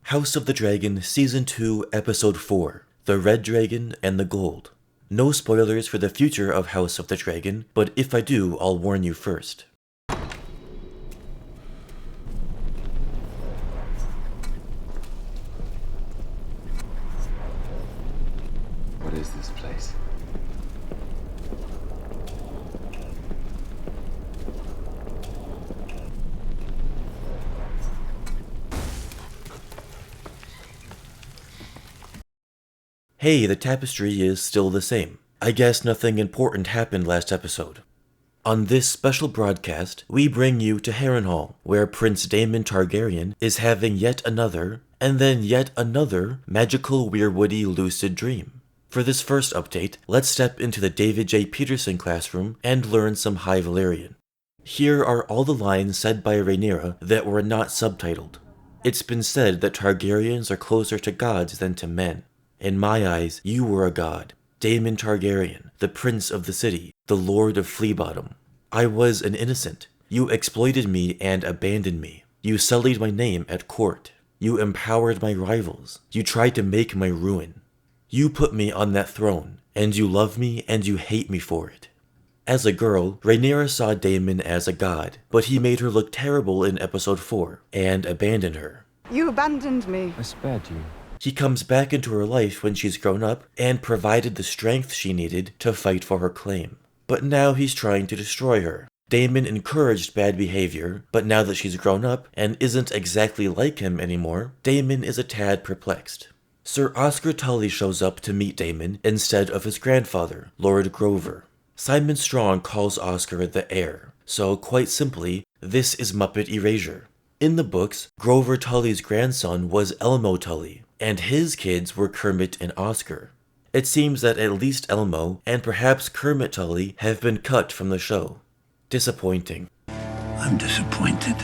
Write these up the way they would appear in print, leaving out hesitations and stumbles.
House of the Dragon Season 2 Episode 4, The Red Dragon and the Gold. No spoilers for the future of House of the Dragon, but if I do, I'll warn you first. What is this place? Hey, the tapestry is still the same. I guess nothing important happened last episode. On this special broadcast, we bring you to Harrenhal, where Prince Daemon Targaryen is having yet another, and then yet another, magical weirwoody lucid dream. For this first update, let's step into the David J. Peterson classroom and learn some High Valyrian. Here are all the lines said by Rhaenyra that were not subtitled. It's been said that Targaryens are closer to gods than to men. In my eyes, you were a god. Daemon Targaryen, the prince of the city, the lord of Fleabottom. I was an innocent. You exploited me and abandoned me. You sullied my name at court. You empowered my rivals. You tried to make my ruin. You put me on that throne, and you love me and you hate me for it. As a girl, Rhaenyra saw Daemon as a god, but he made her look terrible in episode 4, and abandoned her. You abandoned me. I spared you. He comes back into her life when she's grown up and provided the strength she needed to fight for her claim. But now he's trying to destroy her. Daemon encouraged bad behavior, but now that she's grown up and isn't exactly like him anymore, Daemon is a tad perplexed. Sir Oscar Tully shows up to meet Daemon instead of his grandfather, Lord Grover. Simon Strong calls Oscar the heir, so quite simply, this is Muppet erasure. In the books, Grover Tully's grandson was Elmo Tully, and his kids were Kermit and Oscar. It seems that at least Elmo, and perhaps Kermit Tully, have been cut from the show. Disappointing. I'm disappointed.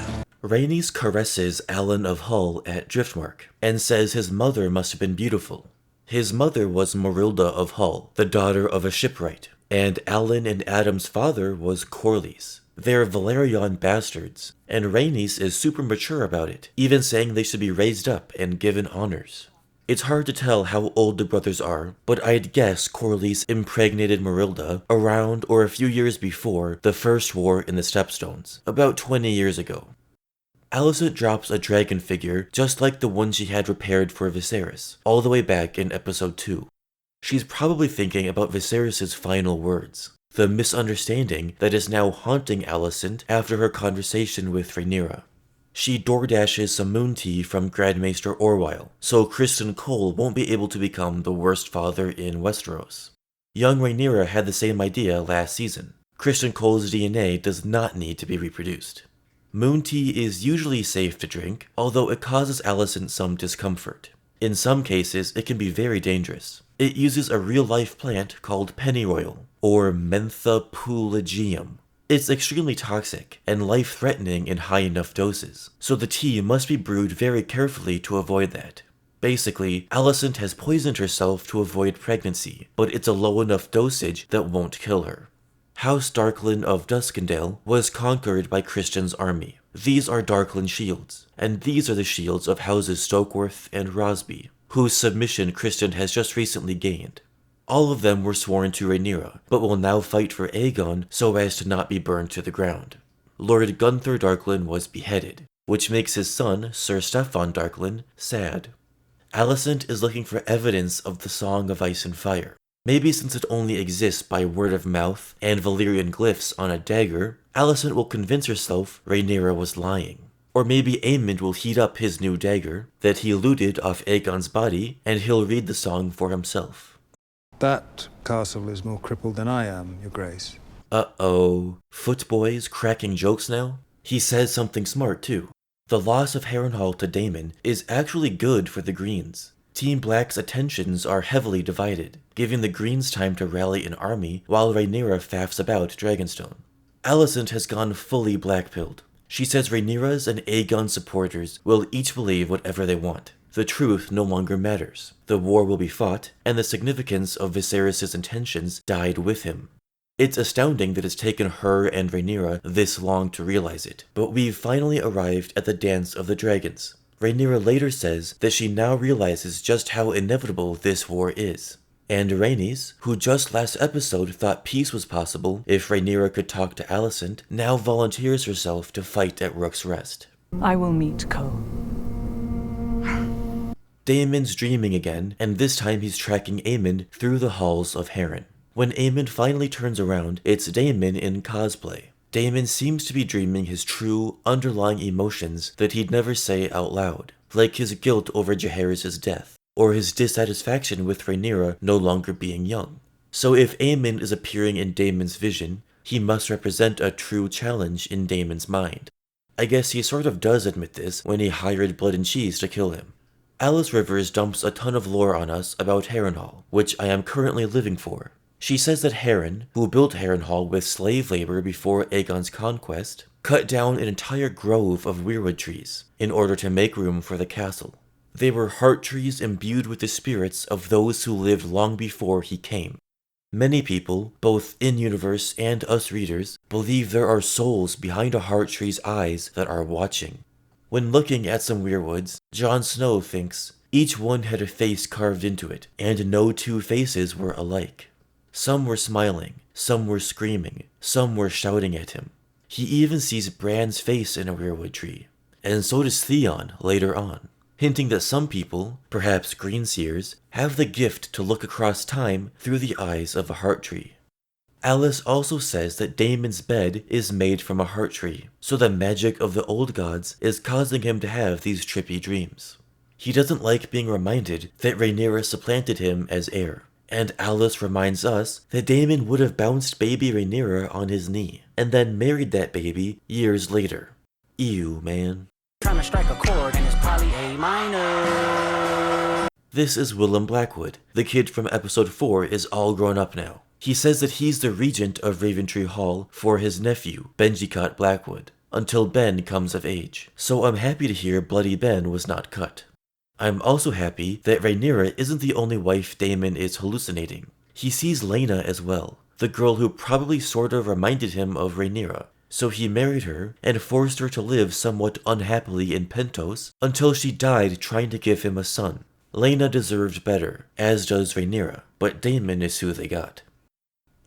Rhaenys caresses Alan of Hull at Driftmark, and says his mother must have been beautiful. His mother was Marilda of Hull, the daughter of a shipwright, and Alan and Adam's father was Corlys. They're Valerian bastards, and Rhaenys is super mature about it, even saying they should be raised up and given honors. It's hard to tell how old the brothers are, but I'd guess Corlys impregnated Marilda around or a few years before the First War in the Stepstones, about 20 years ago. Alicent drops a dragon figure just like the one she had repaired for Viserys, all the way back in episode 2. She's probably thinking about Viserys' final words, the misunderstanding that is now haunting Alicent after her conversation with Rhaenyra. She DoorDashes some moon tea from Grandmaster Orwyle, so Criston Cole won't be able to become the worst father in Westeros. Young Rhaenyra had the same idea last season. Criston Cole's DNA does not need to be reproduced. Moon tea is usually safe to drink, although it causes Alicent some discomfort. In some cases, it can be very dangerous. It uses a real-life plant called pennyroyal, or Mentha pelagium. It's extremely toxic and life-threatening in high enough doses, so the tea must be brewed very carefully to avoid that. Basically, Alicent has poisoned herself to avoid pregnancy, but it's a low enough dosage that won't kill her. House Darklyn of Duskendale was conquered by Criston's army. These are Darklyn shields, and these are the shields of houses Stokeworth and Rosby, whose submission Criston has just recently gained. All of them were sworn to Rhaenyra, but will now fight for Aegon so as to not be burned to the ground. Lord Gunther Darklyn was beheaded, which makes his son, Sir Steffon Darklyn, sad. Alicent is looking for evidence of the Song of Ice and Fire. Maybe since it only exists by word of mouth and Valyrian glyphs on a dagger, Alicent will convince herself Rhaenyra was lying. Or maybe Aemond will heat up his new dagger that he looted off Aegon's body, and he'll read the song for himself. That castle is more crippled than I am, Your Grace. Uh-oh. Footboy's cracking jokes now? He says something smart, too. The loss of Harrenhal to Daemon is actually good for the Greens. Team Black's attentions are heavily divided, giving the Greens time to rally an army while Rhaenyra faffs about Dragonstone. Alicent has gone fully black-pilled. She says Rhaenyra's and Aegon's supporters will each believe whatever they want. The truth no longer matters. The war will be fought, and the significance of Viserys' intentions died with him. It's astounding that it's taken her and Rhaenyra this long to realize it, but we've finally arrived at the Dance of the Dragons. Rhaenyra later says that she now realizes just how inevitable this war is. And Rhaenys, who just last episode thought peace was possible if Rhaenyra could talk to Alicent, now volunteers herself to fight at Rook's Rest. I will meet Cole. Daemon's dreaming again, and this time he's tracking Aemond through the halls of Harren. When Aemond finally turns around, it's Daemon in cosplay. Daemon seems to be dreaming his true, underlying emotions that he'd never say out loud, like his guilt over Jaehaerys' death, or his dissatisfaction with Rhaenyra no longer being young. So if Aemond is appearing in Daemon's vision, he must represent a true challenge in Daemon's mind. I guess he sort of does admit this when he hired Blood and Cheese to kill him. Alice Rivers dumps a ton of lore on us about Harrenhal, which I am currently living for. She says that Harren, who built Harrenhal with slave labor before Aegon's conquest, cut down an entire grove of weirwood trees in order to make room for the castle. They were heart trees imbued with the spirits of those who lived long before he came. Many people, both in-universe and us readers, believe there are souls behind a heart tree's eyes that are watching. When looking at some weirwoods, Jon Snow thinks each one had a face carved into it, and no two faces were alike. Some were smiling, some were screaming, some were shouting at him. He even sees Bran's face in a weirwood tree, and so does Theon later on, hinting that some people, perhaps greenseers, have the gift to look across time through the eyes of a heart tree. Alice also says that Daemon's bed is made from a heart tree, so the magic of the old gods is causing him to have these trippy dreams. He doesn't like being reminded that Rhaenyra supplanted him as heir, and Alice reminds us that Daemon would have bounced baby Rhaenyra on his knee, and then married that baby years later. Ew, man. Trying to strike a chord and it's probably A minor. This is Willem Blackwood. The kid from episode 4 is all grown up now. He says that he's the regent of Raventree Hall for his nephew, Benjicott Blackwood, until Ben comes of age. So I'm happy to hear Bloody Ben was not cut. I'm also happy that Rhaenyra isn't the only wife Daemon is hallucinating. He sees Laena as well, the girl who probably sort of reminded him of Rhaenyra. So he married her and forced her to live somewhat unhappily in Pentos until she died trying to give him a son. Laena deserved better, as does Rhaenyra, but Daemon is who they got.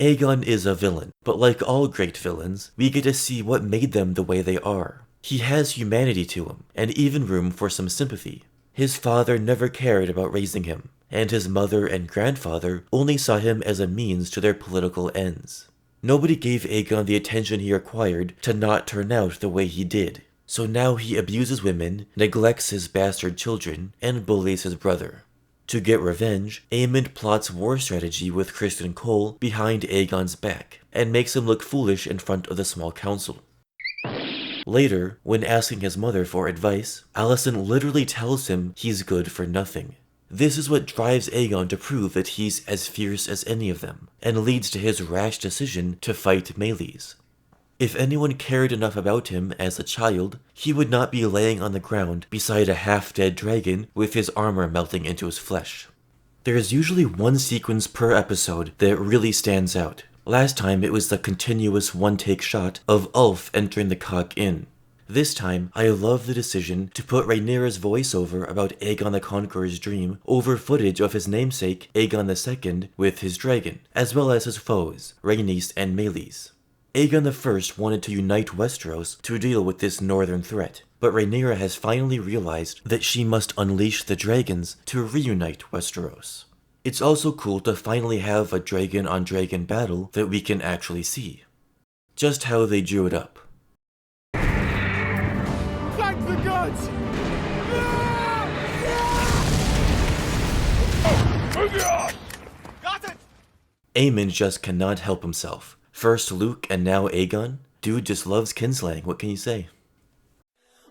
Aegon is a villain, but like all great villains, we get to see what made them the way they are. He has humanity to him, and even room for some sympathy. His father never cared about raising him, and his mother and grandfather only saw him as a means to their political ends. Nobody gave Aegon the attention he required to not turn out the way he did, so now he abuses women, neglects his bastard children, and bullies his brother. To get revenge, Aemond plots war strategy with Criston Cole behind Aegon's back, and makes him look foolish in front of the small council. Later, when asking his mother for advice, Alicent literally tells him he's good for nothing. This is what drives Aegon to prove that he's as fierce as any of them, and leads to his rash decision to fight Meleys. If anyone cared enough about him as a child, he would not be laying on the ground beside a half-dead dragon with his armor melting into his flesh. There is usually one sequence per episode that really stands out. Last time it was the continuous one-take shot of Ulf entering the Cock Inn. This time, I love the decision to put Rhaenyra's voiceover about Aegon the Conqueror's dream over footage of his namesake, Aegon II, with his dragon, as well as his foes, Rhaenys and Meleys. Aegon I wanted to unite Westeros to deal with this northern threat, but Rhaenyra has finally realized that she must unleash the dragons to reunite Westeros. It's also cool to finally have a dragon-on-dragon battle that we can actually see. Just how they drew it up. Thank the gods! Got it! Aemond just cannot help himself. First Luke and now Aegon. Dude just loves kinslaying, what can you say?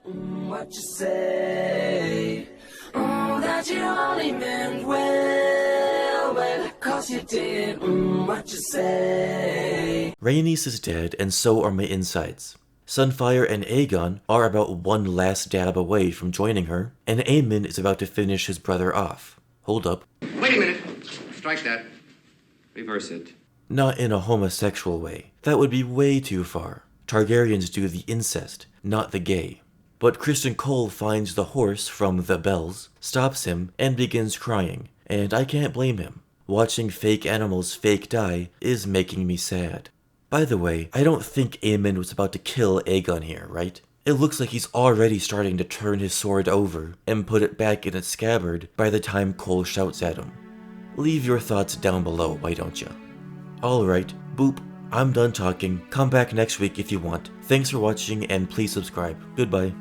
What you say? That you only meant well, 'cause you did. What you say? Rhaenys is dead, and so are my insides. Sunfyre and Aegon are about one last dab away from joining her, and Aemond is about to finish his brother off. Hold up. Wait a minute. Strike that. Reverse it. Not in a homosexual way. That would be way too far. Targaryens do the incest, not the gay. But Criston Cole finds the horse from the bells, stops him, and begins crying, and I can't blame him. Watching fake animals fake die is making me sad. By the way, I don't think Aemond was about to kill Aegon here, right? It looks like he's already starting to turn his sword over and put it back in its scabbard by the time Cole shouts at him. Leave your thoughts down below, why don't ya? Alright, boop, I'm done talking. Come back next week if you want. Thanks for watching and please subscribe. Goodbye.